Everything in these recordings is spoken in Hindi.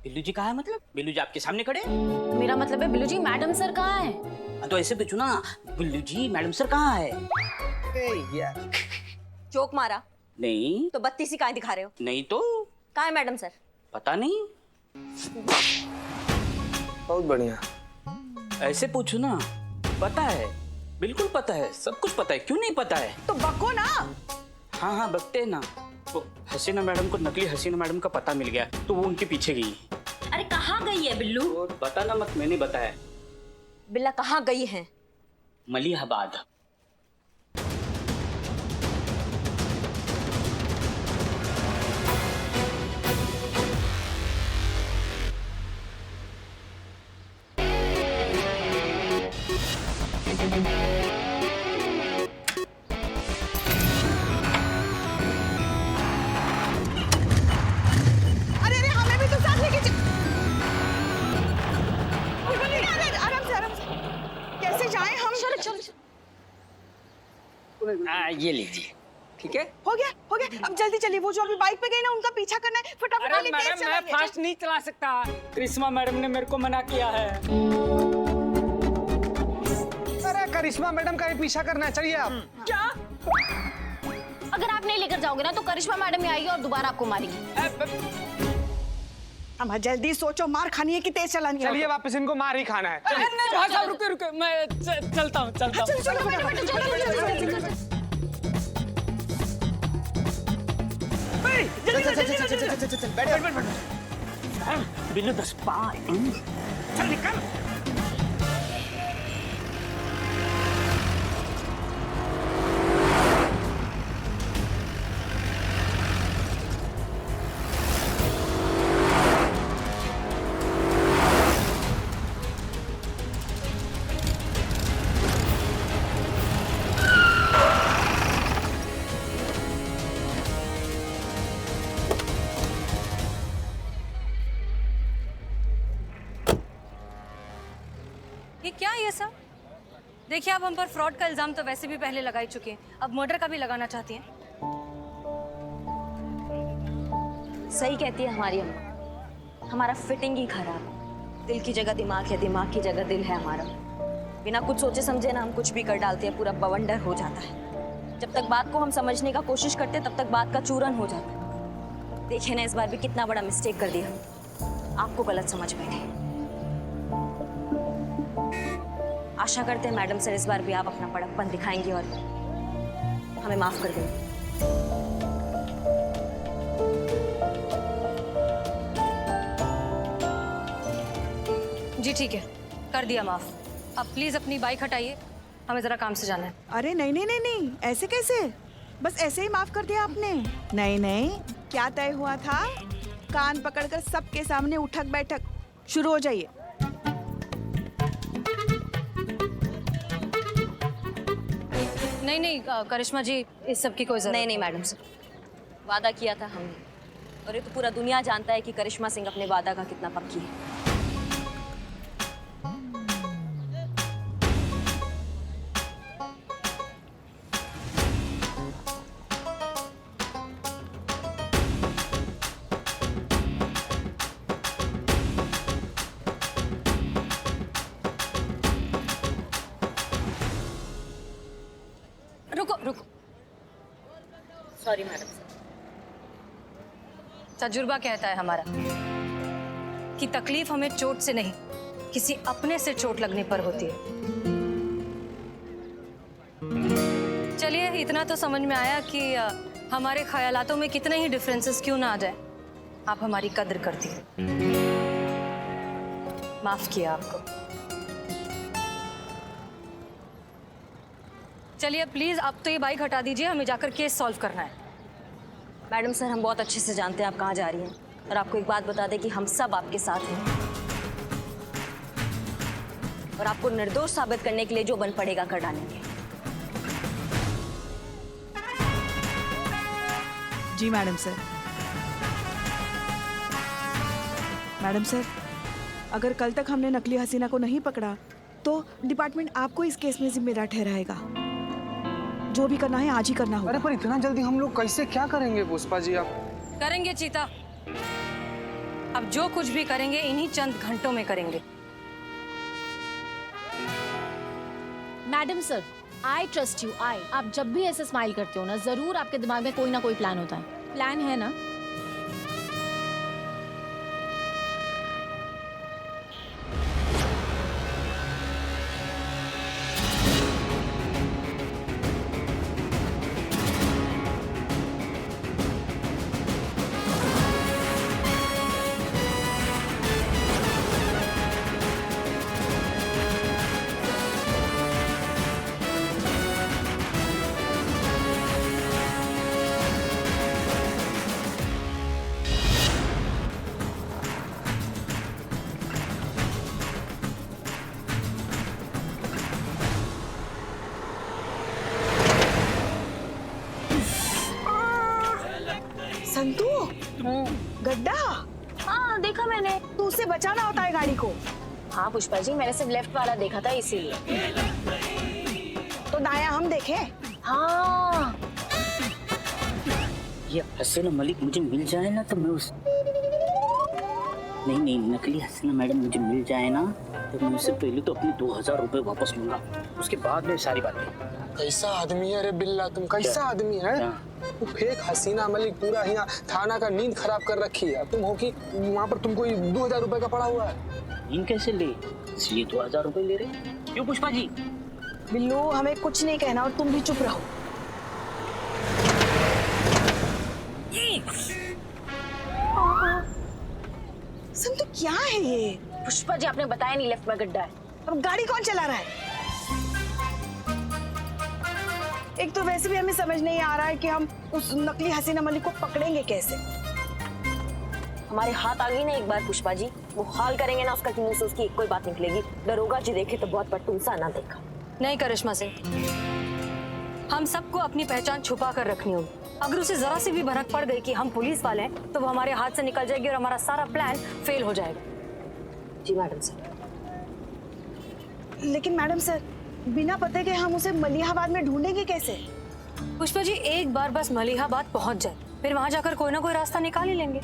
बिल्लू जी कहाँ है? मतलब बिल्लू जी आपके सामने खड़े? मेरा मतलब है बिल्लू जी मैडम सर कहाँ है? तो ऐसे पूछो ना, बिल्लू जी मैडम सर कहाँ है? यार जोक मारा नहीं तो बत्तीसी काहे दिखा रहे हो? नहीं तो कहाँ है मैडम सर? पता नहीं। बहुत बढ़िया। ऐसे पूछो ना, पता है, बिल्कुल पता है, सब कुछ पता है, क्यों नहीं पता है? तो बको ना। हाँ हाँ बकते हैं ना। वो हसीना मैडम को नकली हसीना मैडम का पता मिल गया तो वो उनके पीछे गई। अरे कहाँ गई है बिल्लू? और बताना मत, मैंने बताया। बिल्ला कहाँ गई है? मलिहाबाद। अरे अरे हमें भी तो साथ लेके चल। आराम से आराम से। कैसे जाएं हम? चलो चलो चलो। ये लीजिए। ठीक है। हो गया हो गया। अब जल्दी चलिए, वो जो अभी बाइक पे गई ना उनका पीछा करना है। फटाफट अरे वाली तेज मैडम मैं चलाइए। फास्ट नहीं चला सकता, करिश्मा मैडम ने मेरे को मना किया है। अरे करिश्मा मैडम का ही पीछा करना है, चलिए आप। क्या? अगर आप नहीं लेकर जाओगे ना तो करिश्मा मैडम ही आएगी और दोबारा आपको मारेगी। हम जल्दी सोचो, मार खानी है कि तेज चलानी है? चलिए वापस इनको मार ही खाना है। नहीं भाई साहब रुके रुके, मैं चलता हूँ चलता हूँ। चलो चलो फटाफट चलो चलो बिल्लू 10 पाए। चल निकल। ये क्या है ये सब? देखिए आप हम पर फ्रॉड का इल्जाम तो वैसे भी पहले लगा ही चुके हैं, अब मर्डर का भी लगाना चाहती हैं। सही कहती है हमारी अम्मा, हमारा फिटिंग ही खराब है। दिल की जगह दिमाग है, दिमाग की जगह दिल है हमारा। बिना कुछ सोचे समझे ना हम कुछ भी कर डालते हैं, पूरा बवंडर हो जाता है। जब तक बात को हम समझने का कोशिश करते तब तक बात का चूरन हो जाता है। देखिए ना इस बार भी कितना बड़ा मिस्टेक कर दिया, आपको गलत समझ बैठे। आशा करते हैं मैडम सर इस बार भी आप अपना बड़प्पन दिखाएंगे और हमें माफ कर देंगे। जी ठीक है, कर दिया माफ। अब प्लीज अपनी बाइक हटाइए, हमें जरा काम से जाना है। अरे नहीं नहीं नहीं नहीं, ऐसे कैसे? बस ऐसे ही माफ कर दिया आपने? नहीं नहीं, क्या तय हुआ था? कान पकड़कर सबके सामने उठक बैठक शुरू हो जाइए। नहीं नहीं करिश्मा जी, इस सब की कोई जरूरत नहीं नहीं मैडम सर, वादा किया था हमने, और ये तो पूरा दुनिया जानता है कि करिश्मा सिंह अपने वादा का कितना पक्की है। रुको रुको, सॉरी मैडम सर। तजुर्बा कहता है हमारा कि तकलीफ हमें चोट से नहीं, किसी अपने से चोट लगने पर होती है। चलिए इतना तो समझ में आया कि हमारे ख्यालातों में कितने ही डिफरेंसेस क्यों ना आ जाए, आप हमारी कद्र करती हैं। माफ किया आपको। चलिए प्लीज आप तो ये बाइक हटा दीजिए, हमें जाकर केस सॉल्व करना है। मैडम सर हम बहुत अच्छे से जानते हैं आप कहाँ जा रही हैं, और आपको एक बात बता दें कि हम सब आपके साथ हैं, और आपको निर्दोष साबित करने के लिए जो बन पड़ेगा कर डालेंगे। जी मैडम सर। मैडम सर, अगर कल तक हमने नकली हसीना को नहीं पकड़ा तो डिपार्टमेंट आपको इस केस में जिम्मेदार ठहराएगा। जो भी करना है आज ही करना होगा। अरे पर इतना जल्दी हम लोग कैसे क्या करेंगे पुष्पा जी? आप करेंगे चीता, अब जो कुछ भी करेंगे इन्हीं चंद घंटों में करेंगे। Madam sir, I trust you. आप जब भी ऐसे स्माइल करते हो ना, जरूर आपके दिमाग में कोई ना कोई प्लान होता है। प्लान है ना? संतू, गड्ढा। हाँ देखा मैंने। तो उससे बचाना होता है गाड़ी को। हाँ पुष्पा जी, मैंने सिर्फ लेफ्ट वाला देखा था इसीलिए। तो दाया हम देखे। हाँ ये हसीना मलिक मुझे मिल जाए ना तो मैं उस नहीं, नकली हसीना मैडम मुझे मिल जाए ना तो मैं उससे पहले तो अपने 2000 रुपए वापस लूंगा, उसके बाद में सारी बातें। कैसा आदमी है रे बिल्ला, तुम कैसा आदमी है? वो फेक हसीना मलिक पूरा यहाँ थाना का नींद खराब कर रखी है। तुम हो कि वहाँ पर तुमको 2000 रुपए का पड़ा हुआ है। इन कैसे ले, इसलिए 2000 रुपए ले रहे क्यों पुष्पा जी? बिल्लू, हमें कुछ नहीं कहना और तुम भी चुप रहो। संतू क्या है ये? पुष्पा जी, आपने बताया नहीं लेफ्ट में गड्ढा है। अब गाड़ी कौन चला रहा है? एक तो वैसे भी हमें समझ नहीं आ रहा है कि हम उस नकली हसीना मलिक को पकड़ेंगे कैसे। हमारे हाथ आ गई ना एक बार पुष्पा जी, वो हाल करेंगे ना उसका कि मुंह से उसकी एक कोई बात निकलेगी। दरोगा जी देखे तो बहुत, पर तुमसा ना देखा। नहीं करिश्मा सिंह, हम सबको अपनी पहचान छुपा कर रखनी होगी। अगर उसे जरा सी भी भनक पड़ गई कि हम पुलिस वाले हैं तो वो हमारे हाथ से निकल जाएगी और हमारा सारा प्लान फेल हो जाएगा। जी मैडम सर। लेकिन मैडम सर, बिना पते के हम उसे मलिहाबाद में ढूंढेंगे कैसे? पुष्पा जी, एक बार बस मलिहाबाद पहुंच जाए, फिर वहां जाकर कोई ना कोई रास्ता निकाल ही लेंगे।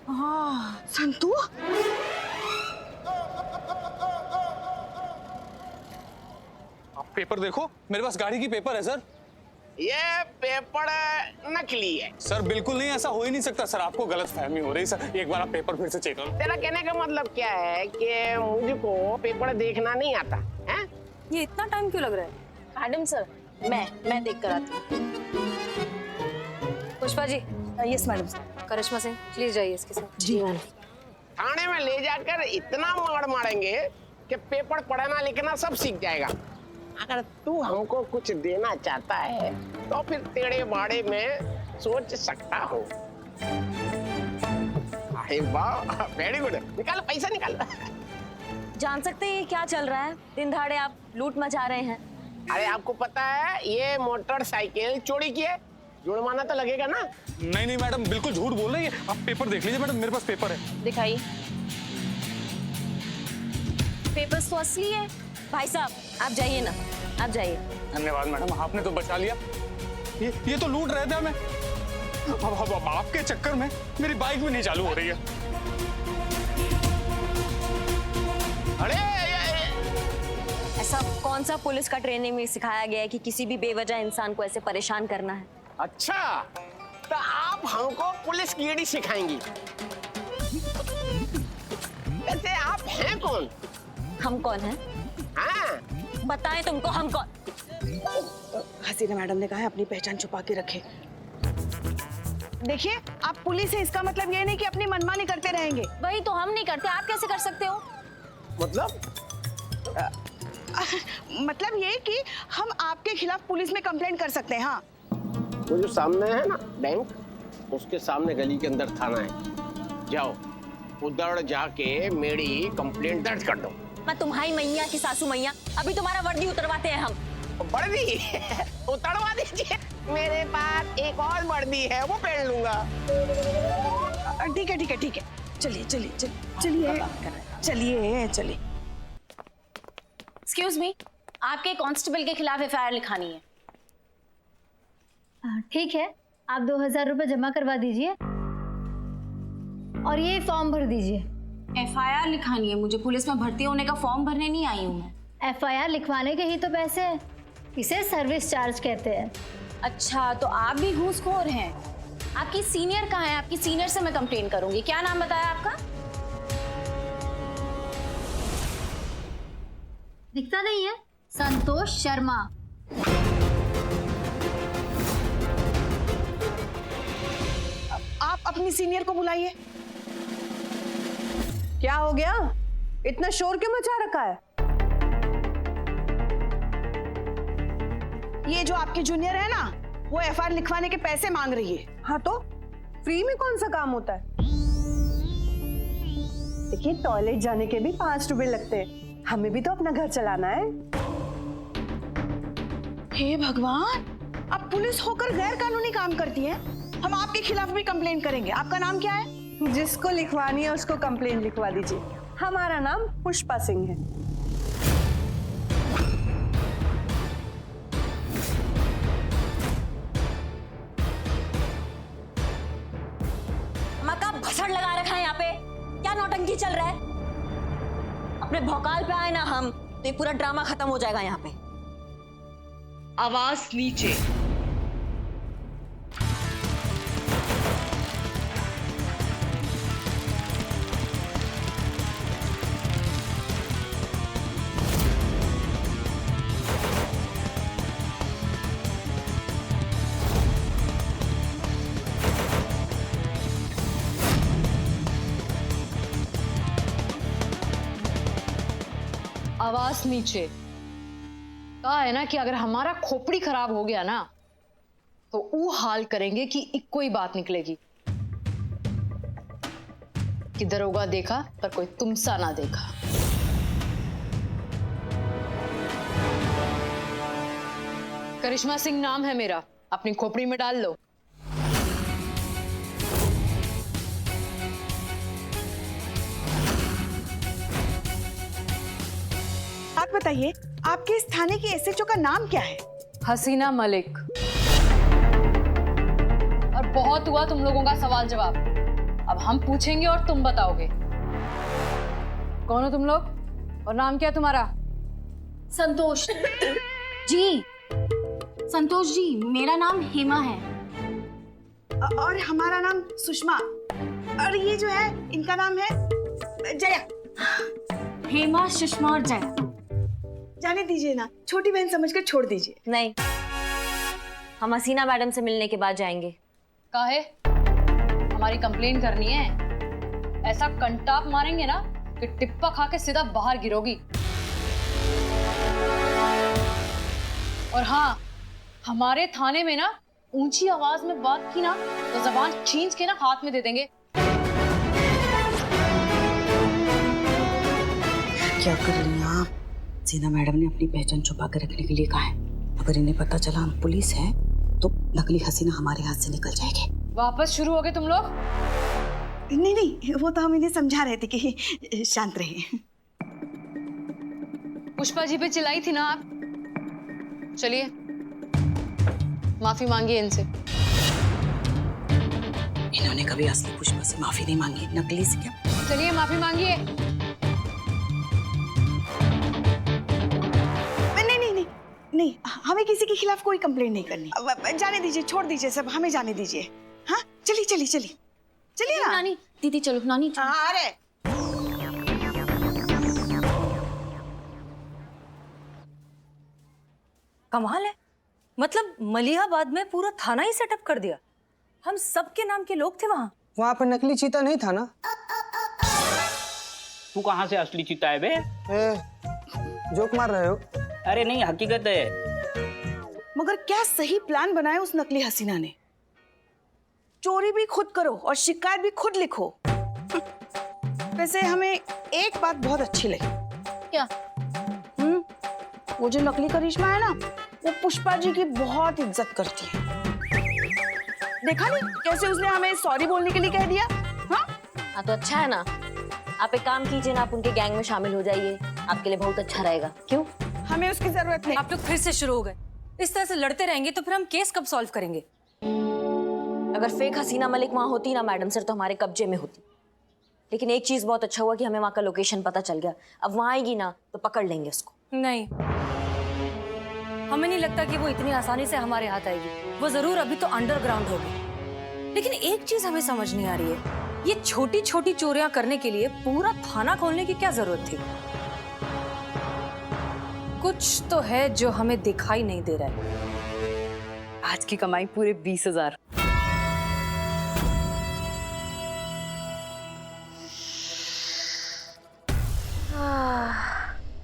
हाँ, संतू, आप पेपर देखो, मेरे पास गाड़ी की पेपर है सर। ये पेपर नकली है सर बिल्कुल नहीं, ऐसा हो ही नहीं सकता सर। आपको गलत फहमी हो रही सर। एक बार आप पेपर फिर से चेक करो। तेरा कहने का मतलब क्या है कि मुझको पेपर देखना नहीं आता है? ये इतना टाइम क्यों लग रहा है? मैडम सर, मैं देख कर आती हूँ। Pushpa ji. Yes madam sir. Karishma Singh, please जाइए इसके साथ। जी मैडम। थाने में ले जाकर इतना मार मारेंगे कि पेपर पढ़ना लिखना सब सीख जाएगा। अगर तू हमको कुछ देना चाहता है तो फिर तेरे बारे में सोच सकता हो। अरे वाह, वेरी गुड। निकाल पैसा निकाल। जान सकते हैं ये क्या चल रहा है? दिन दहाड़े आप लूट मचा रहे हैं। अरे आपको पता है ये मोटरसाइकिल चोरी की है, जुर्माना तो लगेगा ना? नहीं मैडम, बिल्कुल झूठ बोल रही है। आप पेपर देख लीजिए मैडम, मेरे पास पेपर है। दिखाइए। पेपर्स तो असली है। भाई साहब, आप जाइए ना, आप जाइए। धन्यवाद मैडम, आपने तो बचा लिया। ये तो लूट रहे थे हमें। अब आपके चक्कर में मेरी बाइक भी नहीं चालू हो रही है। अरे ऐसा कौन सा पुलिस का ट्रेनिंग में सिखाया गया है कि किसी भी बेवजह इंसान को ऐसे परेशान करना है? अच्छा, तो आप हमको पुलिस की ईडी सिखाएंगी? वैसे आप हैं कौन? हम कौन हैं? हाँ, बताएं तुमको हम कौन? हसीना मैडम ने कहा है अपनी पहचान छुपा के रखे। देखिए, आप पुलिस है, इसका मतलब ये नहीं कि अपनी मनमानी करते रहेंगे। वही तो हम नहीं करते, आप कैसे कर सकते हो? मतलब ये कि हम आपके खिलाफ पुलिस में कंप्लेंट कर सकते हैं। हाँ, वो जो सामने है ना बैंक, उसके सामने गली के अंदर थाना है। जाओ उधर जाके मेरी कंप्लेंट दर्ज कर दो। मैं तुम्हारी मैया की सासू मैया, अभी तुम्हारा वर्दी उतरवाते हैं हम। वर्दी उतरवा दीजिए, मेरे पास एक और वर्दी है, वो पहन लूंगा। ठीक है ठीक है ठीक है, चलिए चलिए चलिए चलिए चलिए चलिए। एक्सक्यूज मी, आपके कांस्टेबल के खिलाफ एफआईआर लिखानी है। ठीक है, आप 2000 रुपये जमा करवा दीजिए और ये फॉर्म भर दीजिए। एफआईआर लिखानी है मुझे, पुलिस में भर्ती होने का फॉर्म भरने नहीं आई हूँ मैं। एफआईआर लिखवाने के ही तो पैसे हैं, इसे सर्विस चार्ज कहते हैं। अच्छा, तो आप भी घूसखोर हैं। आपकी सीनियर कहाँ है? आपकी सीनियर से मैं कंप्लेन करूंगी। क्या नाम बताया आपका? दिखता नहीं है? संतोष शर्मा। आप अपनी सीनियर को बुलाइए। क्या हो गया? इतना शोर क्यों मचा रखा है? ये जो आपकी जूनियर है ना, वो एफआईआर लिखवाने के पैसे मांग रही है। हाँ तो फ्री में कौन सा काम होता है? देखिए, टॉयलेट जाने के भी 5 रुपए लगते हैं, हमें भी तो अपना घर चलाना है। हे भगवान, आप पुलिस होकर गैर कानूनी काम करती हैं। हम आपके खिलाफ भी कंप्लेन करेंगे। आपका नाम क्या है? जिसको लिखवानी है उसको कंप्लेन लिखवा दीजिए। हमारा नाम पुष्पा सिंह है। माँ का भसड़ लगा रखा है यहाँ पे। क्या नौटंकी चल रहा है? अपने भौकाल पे आए ना हम, तो ये पूरा ड्रामा खत्म हो जाएगा यहाँ पे। आवाज नीचे। आवाज नीचे। कहा है ना कि अगर हमारा खोपड़ी खराब हो गया ना तो वो हाल करेंगे कि एक कोई बात निकलेगी कि दरोगा देखा पर कोई तुमसा ना देखा। करिश्मा सिंह नाम है मेरा, अपनी खोपड़ी में डाल लो। आप बताइए, आपके इस थाने की एसएचओ का नाम क्या है? हसीना मलिक। और बहुत हुआ तुम लोगों का सवाल जवाब, अब हम पूछेंगे और तुम बताओगे। कौन हो तुम लोग और नाम क्या है तुम्हारा? संतोष जी। संतोष जी, मेरा नाम हेमा है। और हमारा नाम सुषमा। और ये जो है, इनका नाम है जया। हेमा, सुषमा और जया। जाने दीजिए ना, छोटी बहन समझकर छोड़ दीजिए। नहीं, हम हसीना मैडम से मिलने के बाद जाएंगे। काहे? हमारी कंप्लेन करनी है? ऐसा कंटाप मारेंगे ना कि टिप्पा खा के सीधा बाहर गिरोगी। और हाँ, हमारे थाने में ना ऊंची आवाज में बात की ना तो जबान खींच के ना हाथ में दे देंगे। क्या कर रही हैं आप? हसीना मैडम ने अपनी पहचान छुपा कर रखने के लिए कहा है। अगर इन्हें पता चला हम पुलिस हैं तो नकली हसीना हमारे हाथ से निकल जाएगी। वापस शुरू हो गए तुम लोग? नहीं नहीं, वो तो हम इन्हें समझा रहे थे कि शांत रहे। पुष्पा जी पे चिल्लाई थी ना आप? चलिए माफी मांगिए इनसे। इन्होंने कभी असली पुष्पा से माफी नहीं मांगी, नकली से क्या। चलिए माफी मांगिए। नहीं, हमें किसी के खिलाफ कोई कंप्लेंट नहीं करनी। जाने दीजिए, छोड़ दीजिए सब, हमें जाने दीजिए। हाँ, चलिए चलिए चलिए चलिए ना। नानी, दीदी चलो, नानी चलो। हाँ, अरे कमाल है, मतलब मलिहाबाद में पूरा थाना ही सेटअप कर दिया। हम सबके नाम के लोग थे वहाँ। वहाँ पर नकली चीता नहीं था ना? तू कहाँ से असली चीता है बे? जोक मार रहे हो? अरे नहीं, हकीकत है। मगर क्या सही प्लान बनाया उस नकली हसीना ने। चोरी भी खुद करो और शिकायत भी खुद लिखो। वैसे हमें एक बात बहुत अच्छी लगी। क्या? वो जो नकली करिश्मा है ना, वो पुष्पा जी की बहुत इज्जत करती है। देखा नहीं कैसे उसने हमें सॉरी बोलने के लिए कह दिया। हाँ तो अच्छा है ना, आप एक काम कीजिए ना, आप उनके गैंग में शामिल हो जाइए, आपके लिए बहुत अच्छा रहेगा। क्यों? हमें उसकी जरूरत नहीं। आप लोग फिर से शुरू हो गए। इस तरह से लड़ते रहेंगे तो फिर हम केस कब सॉल्व करेंगे? अगर फेक हसीना मलिक वहाँ होती ना मैडम सर, तो हमारे कब्जे में होती। लेकिन एक चीज बहुत अच्छा हुआ कि हमें वहाँ का लोकेशन पता चल गया। अब वहाँ आएगी ना तो पकड़ लेंगे उसको। नहीं, हमें नहीं लगता कि वो इतनी आसानी से हमारे हाथ आएगी। वो जरूर अभी तो अंडरग्राउंड होगी। लेकिन एक चीज हमें समझ नहीं आ रही है, ये छोटी छोटी चोरियां करने के लिए पूरा थाना खोलने की क्या जरूरत थी? कुछ तो है जो हमें दिखाई नहीं दे रहा है। आज की कमाई पूरे 20,000।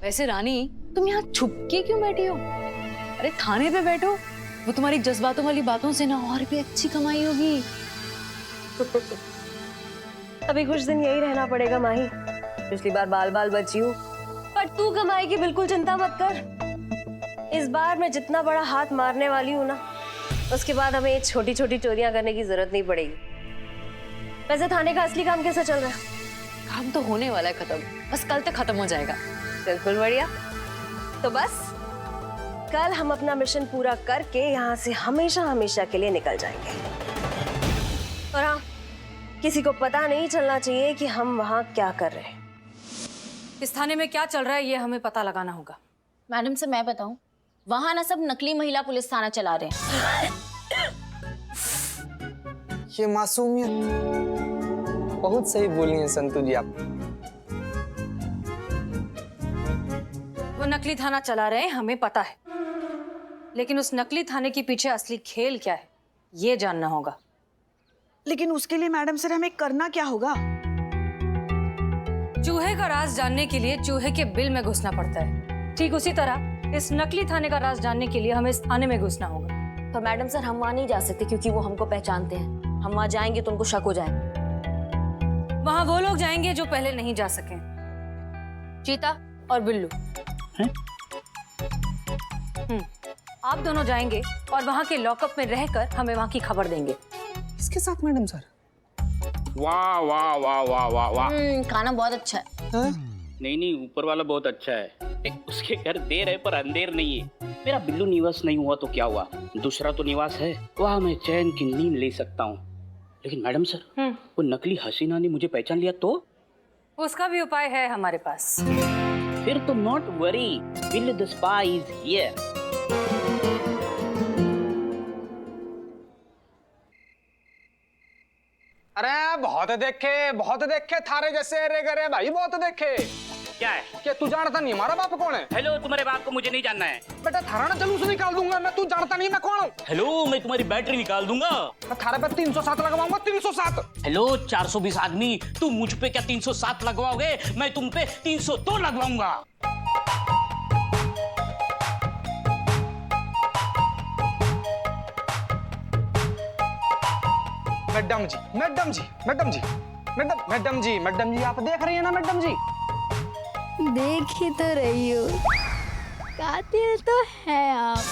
वैसे रानी, तुम यहाँ छुप के क्यों बैठी हो? अरे थाने पे बैठो, वो तुम्हारी जज्बातों वाली बातों से ना और भी अच्छी कमाई होगी। अभी कुछ दिन यही रहना पड़ेगा माही। पिछली बार बाल बाल बची हूँ, पर तू कमाई की बिल्कुल चिंता मत कर। इस बार मैं जितना बड़ा हाथ मारने वाली हूँ ना, उसके बाद हमें ये छोटी छोटी चोरियां करने की जरूरत नहीं पड़ेगी। वैसे थाने का असली काम कैसा चल रहा है? काम तो होने वाला है खत्म, बस कल तक खत्म हो जाएगा। बिल्कुल बढ़िया। तो बस कल हम अपना मिशन पूरा करके यहाँ से हमेशा हमेशा के लिए निकल जाएंगे। और हाँ, किसी को पता नहीं चलना चाहिए कि हम वहाँ क्या कर रहे हैं। इस थाने में क्या चल रहा है ये हमें पता लगाना होगा। मैडम से मैं बताऊं, वहां ना सब नकली महिला पुलिस थाना चला रहे हैं। ये मासूमियत बहुत सही बोली है संतू जी आप। वो नकली थाना चला रहे हैं, हमें पता है। लेकिन उस नकली थाने के पीछे असली खेल क्या है, ये जानना होगा। लेकिन उसके लिए मैडम सर हमें करना क्या होगा? चूहे का राज जानने के लिए चूहे के बिल में घुसना पड़ता है। ठीक उसी तरह इस नकली थाने का राज जानने के लिए हमें इस थाने में घुसना होगा। तो मैडम सर हम वहाँ नहीं जा सकते क्योंकि वो हमको पहचानते हैं। हम वहाँ जाएंगे तो उनको शक हो जाए। वहां वो लोग जाएंगे जो पहले नहीं जा सके, चीता और बिल्लू। आप दोनों जाएंगे और वहां के लॉकअप में रहकर हमें वहां की खबर देंगे। इसके साथ मैडम सर? वाह वाह वाह वाह वाह वाह। खाना बहुत अच्छा है। नहीं नहीं, ऊपर वाला बहुत अच्छा है। उसके घर देर है पर अंधेर नहीं है। मेरा बिल्लू निवास नहीं हुआ तो क्या हुआ, दूसरा तो निवास है, वहाँ मैं चैन की नींद ले सकता हूँ। लेकिन मैडम सर, वो नकली हसीना ने मुझे पहचान लिया तो? उसका भी उपाय है हमारे पास। फिर तो not worry, Billu the spy is here. अरे बहुत देखे थारे जैसे अरे करे भाई, बहुत देखे। क्या है? क्या तू जानता नहीं हमारा बाप कौन है? हेलो, तुम्हारे बाप को मुझे नहीं जानना है। बेटा थारा ना जलूस निकाल दूंगा मैं, तू जानता नहीं मैं कौन हूँ? हेलो, मैं तुम्हारी बैटरी निकाल दूंगा। मैं थारे पे 307 लगवाऊंगा, 307। हेलो 420 आदमी, तुम मुझ पे क्या 307 लगवाओगे? मैं तुम पे 302 लगवाऊंगा। मैडम जी आप देख रही है ना मैडम जी? देख ही तो रही हो, कातिल तो है आप।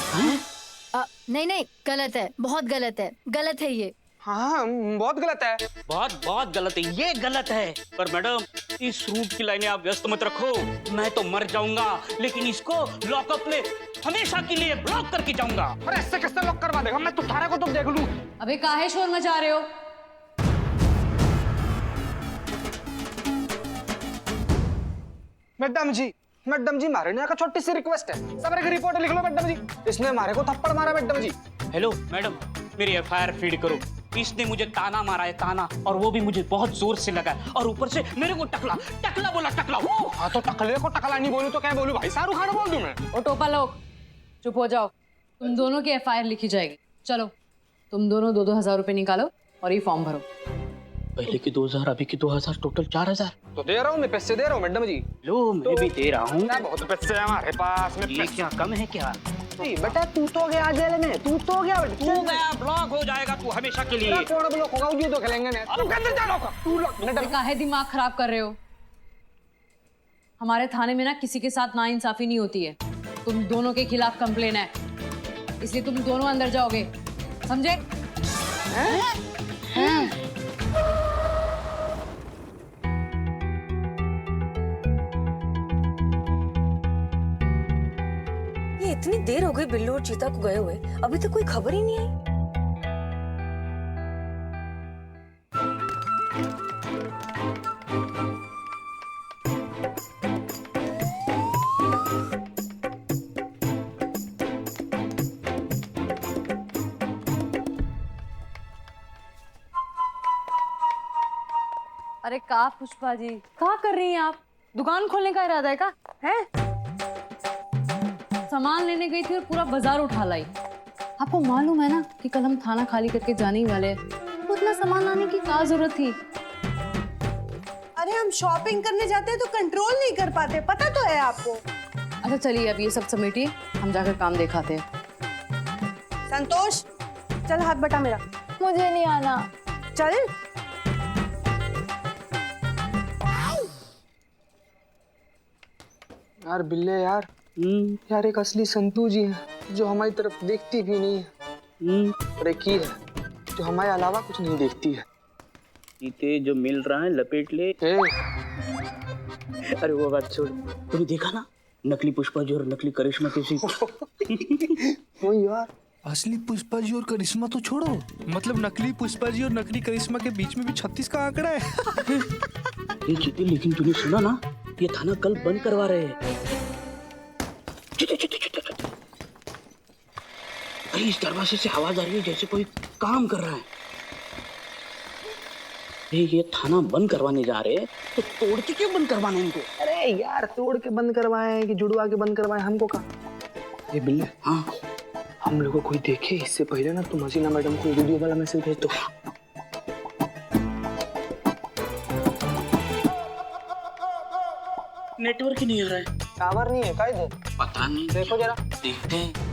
नहीं नहीं, गलत है, बहुत गलत है, गलत है ये। हाँ बहुत गलत है। बहुत गलत है, ये गलत है। पर मैडम, इस रूट की लाइनें आप व्यस्त मत रखो, मैं तो मर जाऊंगा लेकिन इसको लॉकअप में हमेशा के लिए ब्लॉक करके जाऊंगा। अरे ऐसे कैसे लॉक करवा देगा? मैं तुम्हारे को तो देख लूं। अबे काहे शोर मचा रहे हो? मैडम जी मारे ने का छोटी सी रिक्वेस्ट है, सबरे की रिपोर्ट लिख लो मैडम जी। इसने हमारे को थप्पड़ मारा मैडम जी। हेलो मैडम, मेरी एफआईआर फीड करो। इसने मुझे ताना मारा है, ताना, और वो भी मुझे बहुत जोर से लगा है, और ऊपर से मेरे को टकला बोला, टकला। हाँ तो टकले को टकला नहीं बोलूं तो क्या बोलूं भाई? शाहरुख खान बोल दूं मैं? ओ टोपा लोग, चुप हो जाओ। तुम दोनों की एफआईआर लिखी जाएगी। चलो तुम दोनों 2-2 हजार रुपए निकालो और ये फॉर्म भरो। पहले की 2000, अभी की 2000, टोटल 4000। तो दे रहा हूँ मैं, पैसे दे रहा हूँ मैडम जी। लो मैं भी दे रहा हूँ। बहुत पैसे हैं हमारे पास में। ये क्या कम है क्या? बेटा तू तो गया जेल में, तू गया ब्लॉक हो जाएगा तू हमेशा के लिए। कौन ब्लॉक होगा? ये तो खेलेंगे ना। तू अंदर जा लौका, तू मैडम। काहे दिमाग खराब कर रहे हो? हमारे थाने में ना किसी के साथ नाइंसाफी नहीं होती है। तुम दोनों के खिलाफ कंप्लेन है, इसलिए तुम दोनों अंदर जाओगे, समझे? इतनी देर हो गई बिल्लू और चीता को गए हुए, अभी तक कोई खबर ही नहीं आई। अरे का पुष्पा जी, क्या कर रही हैं आप? दुकान खोलने का इरादा है का? हैं? सामान लेने गई थी और पूरा बाजार उठा लाई। आपको मालूम है ना कि कल हम थाना खाली करके जाने ही वाले हैं। उतना सामान लाने की क्या जरूरत थी? अरे हम शॉपिंग करने जाते हैं तो कंट्रोल नहीं कर पाते, पता तो है आपको। अच्छा चलिए अब ये सब समेटिए, हम जाकर काम दिखाते हैं। संतोष, चल हाथ बटा मेरा। मुझे नहीं आना। चल। यार बिल्ले यार, यार एक असली संतू जी है जो हमारी तरफ देखती भी नहीं है, और एक ही है जो हमारे अलावा कुछ नहीं देखती है। इते जो मिल रहा है लपेट ले। अरे वो बात छोड़, तूने देखा ना नकली पुष्पा जी और नकली करिश्मा कैसी? वो यार असली पुष्पा जी और करिश्मा तो छोड़ो, मतलब नकली पुष्पा जी और नकली करिश्मा के बीच में भी 36 का आंकड़ा है। ये चीते, लेकिन तूने सुना ना, ये थाना कल बंद करवा रहे हैं। अरे इस दरवाजे से आवाज आ रही है जैसे कोई काम कर रहा है। ये थाना बंद करवाने जा रहे हैं तो तोड़ के क्यों बंद करवाना इनको? अरे यार तोड़ के बंद करवाए कि जुड़वा के बंद करवाए, हमको कहा। ये बिल्ले, हाँ हम लोग को कोई देखे इससे पहले ना तुम हसीना मैडम को वीडियो वाला मैसेज भेज दो। नेटवर्क ही नहीं आ रहा है। टावर नहीं है, काय दे? पता नहीं, देखो जरा। देखते हैं।